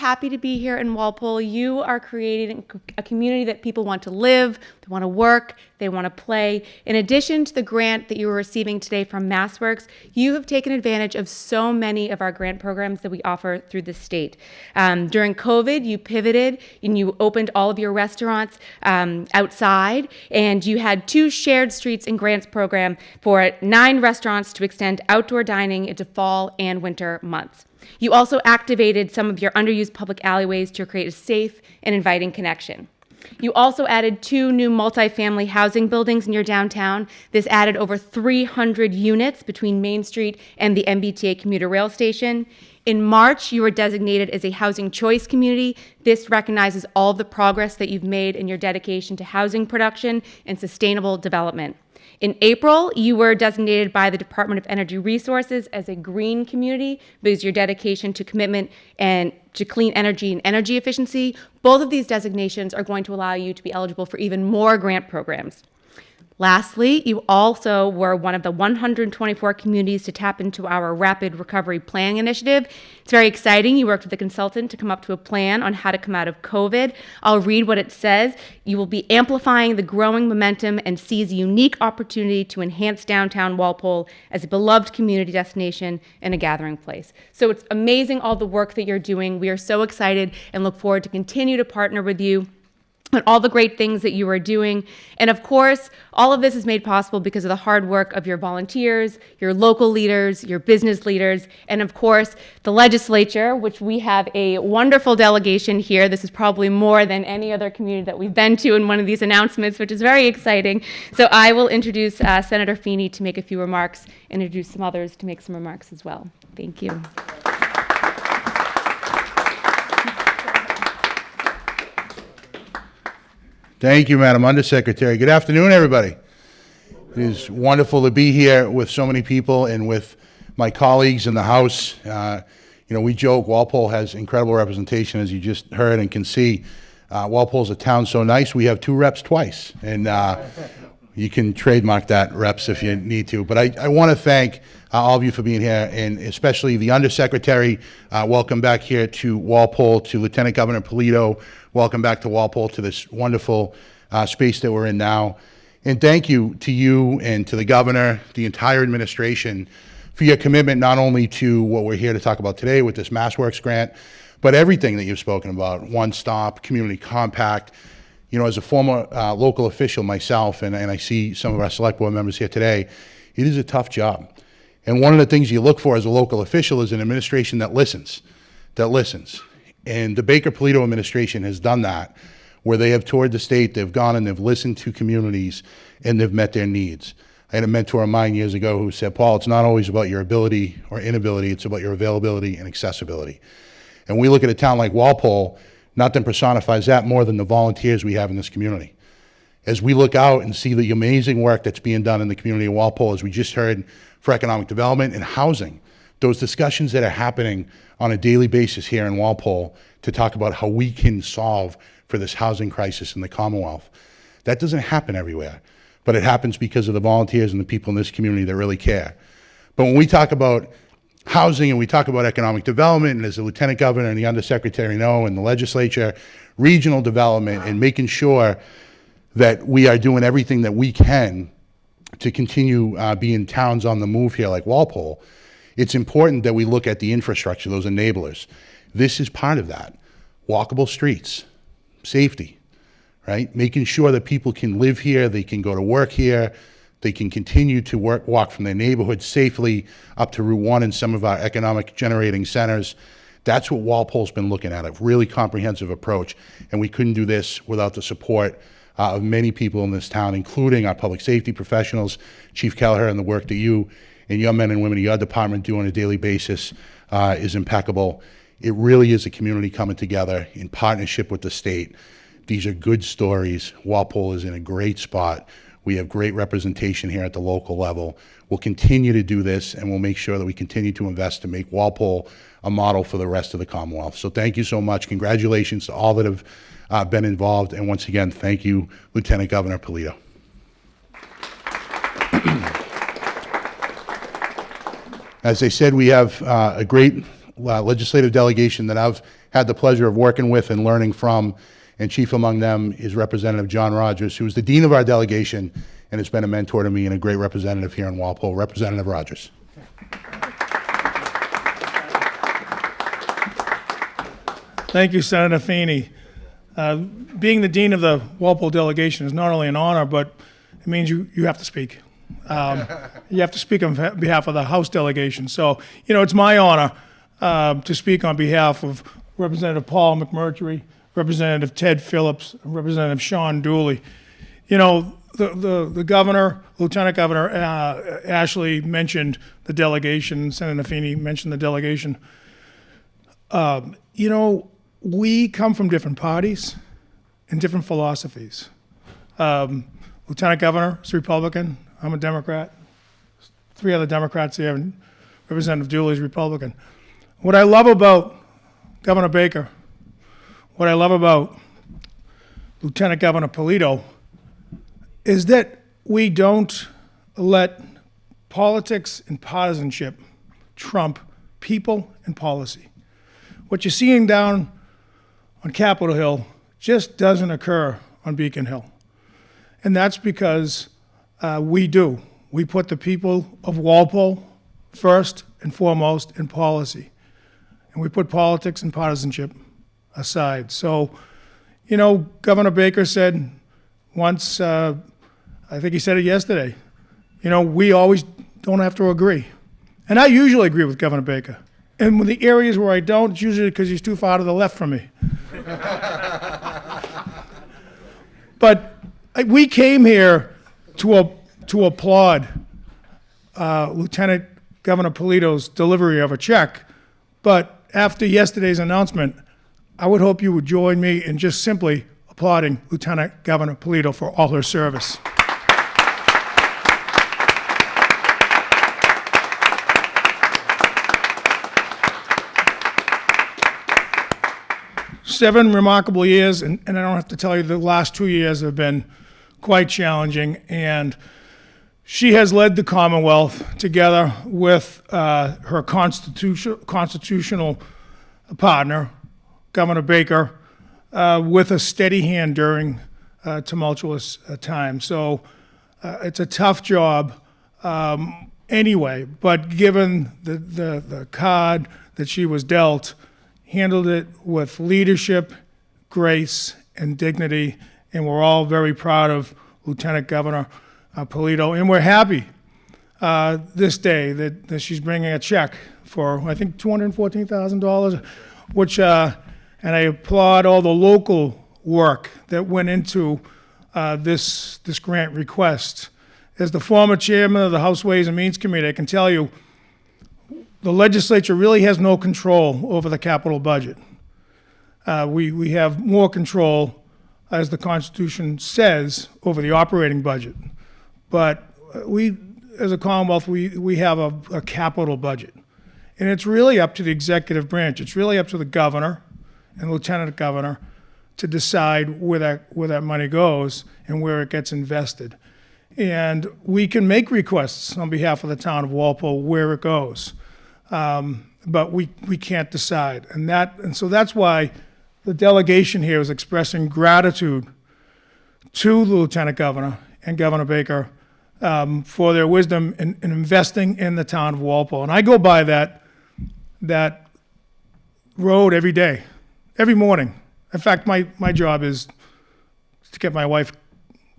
happy to be here in Walpole. You are creating a community that people want to live, they want to work, they want to play. In addition to the grant that you are receiving today from MassWorks, you have taken advantage of so many of our grant programs that we offer through the state. During COVID, you pivoted and you opened all of your restaurants outside, and you had 2 shared streets and grants program for 9 restaurants to extend outdoor dining into fall and winter months. You also activated some of your underused public alleyways to create a safe and inviting connection. You also added 2 new multifamily housing buildings in your downtown. This added over 300 units between Main Street and the MBTA commuter rail station. In March, you were designated as a housing choice community. This recognizes all the progress that you've made in your dedication to housing production and sustainable development. In April, you were designated by the Department of Energy Resources as a green community because of your dedication to commitment and to clean energy and energy efficiency. Both of these designations are going to allow you to be eligible for even more grant programs. Lastly, you also were one of the 124 communities to tap into our Rapid Recovery Planning Initiative. It's very exciting. You worked with a consultant to come up to a plan on how to come out of COVID. I'll read what it says. You will be amplifying the growing momentum and seize a unique opportunity to enhance downtown Walpole as a beloved community destination and a gathering place. So it's amazing all the work that you're doing. We are so excited and look forward to continue to partner with you and all the great things that you are doing. And of course, all of this is made possible because of the hard work of your volunteers, your local leaders, your business leaders, and of course, the legislature, which we have a wonderful delegation here. This is probably more than any other community that we've been to in one of these announcements, which is very exciting. So I will introduce Senator Feeney to make a few remarks, introduce some others to make some remarks as well. Thank you. Thank you, Madam Undersecretary. Good afternoon, everybody. It is wonderful to be here with so many people and with my colleagues in the House. We joke Walpole has incredible representation, as you just heard and can see. Walpole's a town so nice, we have 2 reps twice. And you can trademark that, reps, if you need to. But I want to thank all of you for being here, and especially the Undersecretary. Welcome back here to Walpole, to Lieutenant Governor Polito. Welcome back to Walpole, to this wonderful space that we're in now. And thank you to you and to the governor, the entire administration, for your commitment not only to what we're here to talk about today with this MassWorks grant, but everything that you've spoken about, One Stop, Community Compact. As a former local official myself, and I see some of our select board members here today, it is a tough job. And one of the things you look for as a local official is an administration that listens. And the Baker-Polito administration has done that, where they have toured the state, they've gone and they've listened to communities, and they've met their needs. I had a mentor of mine years ago who said, Paul, it's not always about your ability or inability, it's about your availability and accessibility. And we look at a town like Walpole, nothing personifies that more than the volunteers we have in this community. As we look out and see the amazing work that's being done in the community of Walpole, as we just heard, for economic development and housing, those discussions that are happening on a daily basis here in Walpole to talk about how we can solve for this housing crisis in the Commonwealth. That doesn't happen everywhere, but it happens because of the volunteers and the people in this community that really care. But when we talk about housing and we talk about economic development, and as the Lieutenant Governor and the Undersecretary know, and the legislature, regional development, and making sure that we are doing everything that we can to continue being towns on the move here like Walpole, it's important that we look at the infrastructure, those enablers. This is part of that. Walkable streets, safety, right? Making sure that people can live here, they can go to work here, they can continue to walk from their neighborhood safely up to Route 1 and some of our economic generating centers. That's what Walpole's been looking at, a really comprehensive approach. And we couldn't do this without the support of many people in this town, including our public safety professionals, Chief Kelleher, and the work that you and your men and women in your department do on a daily basis is impeccable. It really is a community coming together in partnership with the state. These are good stories. Walpole is in a great spot. We have great representation here at the local level. We'll continue to do this, and we'll make sure that we continue to invest to make Walpole a model for the rest of the Commonwealth. So thank you so much. Congratulations to all that have been involved. And once again, thank you, Lieutenant Governor Polito. As I said, we have a great legislative delegation that I've had the pleasure of working with and learning from, and chief among them is Representative John Rogers, who is the dean of our delegation and has been a mentor to me and a great representative here in Walpole. Representative Rogers. Thank you, Senator Feeney. Being the dean of the Walpole delegation is not only an honor, but it means you have to speak. You have to speak on behalf of the House delegation. So, it's my honor to speak on behalf of Representative Paul McMurtry, Representative Ted Phillips, and Representative Sean Dooley. The governor, Lieutenant Governor Ashley mentioned the delegation. Senator Feeney mentioned the delegation. We come from different parties and different philosophies. Lieutenant Governor is Republican. I'm a Democrat. 3 other Democrats here, and Representative Dooley is Republican. What I love about Governor Baker, what I love about Lieutenant Governor Polito, is that we don't let politics and partisanship trump people and policy. What you're seeing down on Capitol Hill just doesn't occur on Beacon Hill. And that's because we do. We put the people of Walpole first and foremost in policy. And we put politics and partisanship aside. So, Governor Baker said once, I think he said it yesterday, we always don't have to agree. And I usually agree with Governor Baker. And with the areas where I don't, it's usually because he's too far to the left from me. But we came here to applaud Lieutenant Governor Polito's delivery of a check. But after yesterday's announcement, I would hope you would join me in just simply applauding Lieutenant Governor Polito for all her service. 7 remarkable years, and I don't have to tell you, the last 2 years have been quite challenging, and she has led the Commonwealth together with her constitutional partner, Governor Baker, with a steady hand during tumultuous times. So it's a tough job anyway, but given the card that she was dealt, handled it with leadership, grace, and dignity, and we're all very proud of Lieutenant Governor Polito, and we're happy this day that she's bringing a check for, I think, $214,000, which, and I applaud all the local work that went into this grant request. As the former chairman of the House Ways and Means Committee, I can tell you, the legislature really has no control over the capital budget. We have more control, as the Constitution says, over the operating budget. But we, as a Commonwealth, we have a capital budget. And it's really up to the executive branch. It's really up to the governor and lieutenant governor to decide where that money goes and where it gets invested. And we can make requests on behalf of the town of Walpole where it goes. But we can't decide. And so that's why the delegation here is expressing gratitude to the Lieutenant Governor and Governor Baker for their wisdom in investing in the town of Walpole. And I go by that road every day, every morning. In fact, my job is to get my wife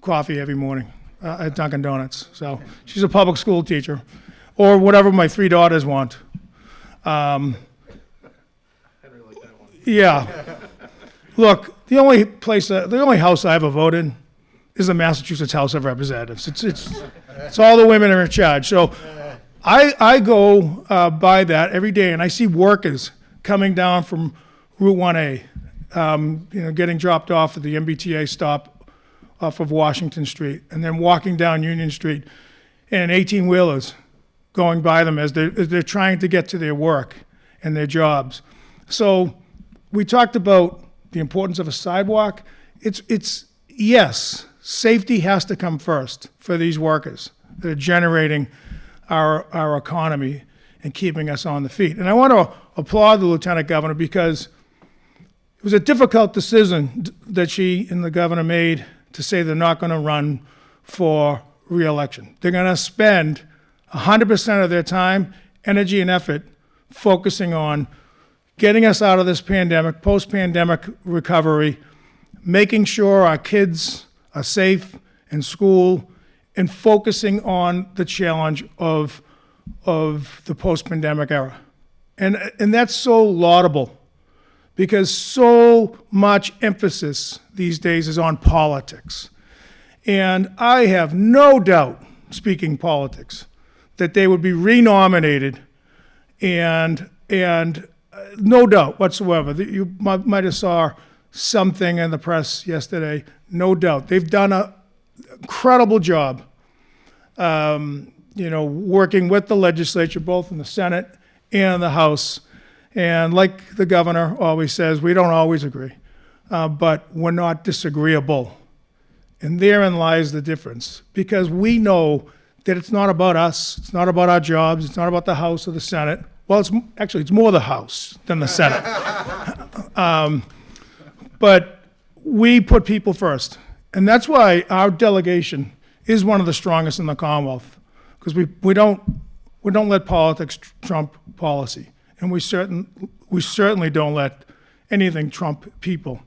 coffee every morning at Dunkin' Donuts. So she's a public school teacher, or whatever my 3 daughters want. Yeah. Look, the only house I ever voted in is the Massachusetts House of Representatives. It's all the women are in charge. So I go by that every day, and I see workers coming down from Route 1A, getting dropped off at the MBTA stop off of Washington Street, and then walking down Union Street, and 18-wheelers going by them as they're trying to get to their work and their jobs. So we talked about the importance of a sidewalk. It's yes, safety has to come first for these workers that are generating our economy and keeping us on the feet. And I want to applaud the Lieutenant Governor because it was a difficult decision that she and the governor made to say they're not going to run for re-election. They're going to spend 100% of their time, energy, and effort focusing on getting us out of this pandemic, post-pandemic recovery, making sure our kids are safe in school, and focusing on the challenge of the post-pandemic era. And that's so laudable, because so much emphasis these days is on politics. And I have no doubt, speaking politics, that they would be renominated, and no doubt whatsoever. You might have saw something in the press yesterday. No doubt. They've done an incredible job, working with the legislature, both in the Senate and the House. And like the governor always says, we don't always agree, but we're not disagreeable. And therein lies the difference, because we know that it's not about us, it's not about our jobs, it's not about the House or the Senate. Well, it's more the House than the Senate. But we put people first. And that's why our delegation is one of the strongest in the Commonwealth, because we don't let politics trump policy. And we certainly don't let anything trump people.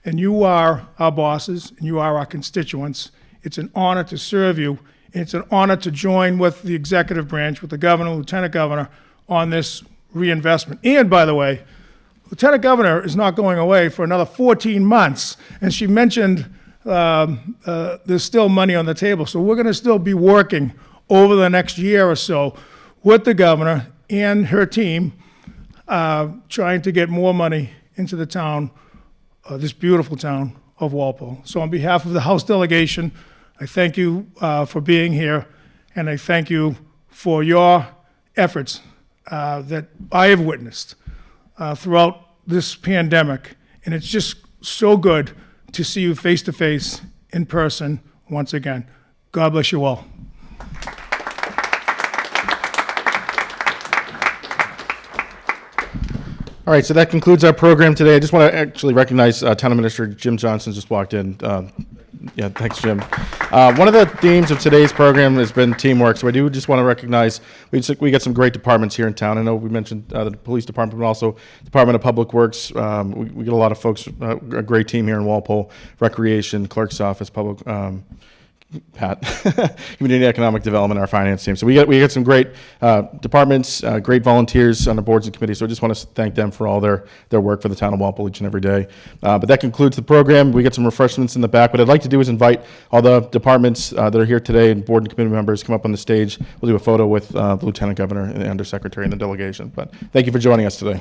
And you are our bosses, and you are our constituents. It's an honor to serve you, and it's an honor to join with the executive branch, with the governor, lieutenant governor, on this reinvestment. And by the way, Lieutenant Governor is not going away for another 14 months. And she mentioned there's still money on the table. So we're going to still be working over the next year or so with the governor and her team, trying to get more money into the town, this beautiful town of Walpole. So on behalf of the House delegation, I thank you for being here, and I thank you for your efforts that I have witnessed throughout this pandemic. And it's just so good to see you face to face in person once again. God bless you all. All right, so that concludes our program today. I just want to actually recognize Town Administrator Jim Johnson just walked in. Yeah, thanks, Jim. One of the themes of today's program has been teamwork, so I do just want to recognize we got some great departments here in town. I know we mentioned the police department, but also Department of Public Works. We get a lot of folks, a great team here in Walpole, Recreation, Clerk's Office, Public, Pat, Community Economic Development, our finance team. So we got some great departments, great volunteers on the boards and committees. So I just want to thank them for all their work for the town of Walpole each and every day. But that concludes the program. We get some refreshments in the back. What I'd like to do is invite all the departments that are here today and board and committee members come up on the stage. We'll do a photo with the Lieutenant Governor and the Undersecretary and the delegation. But thank you for joining us today.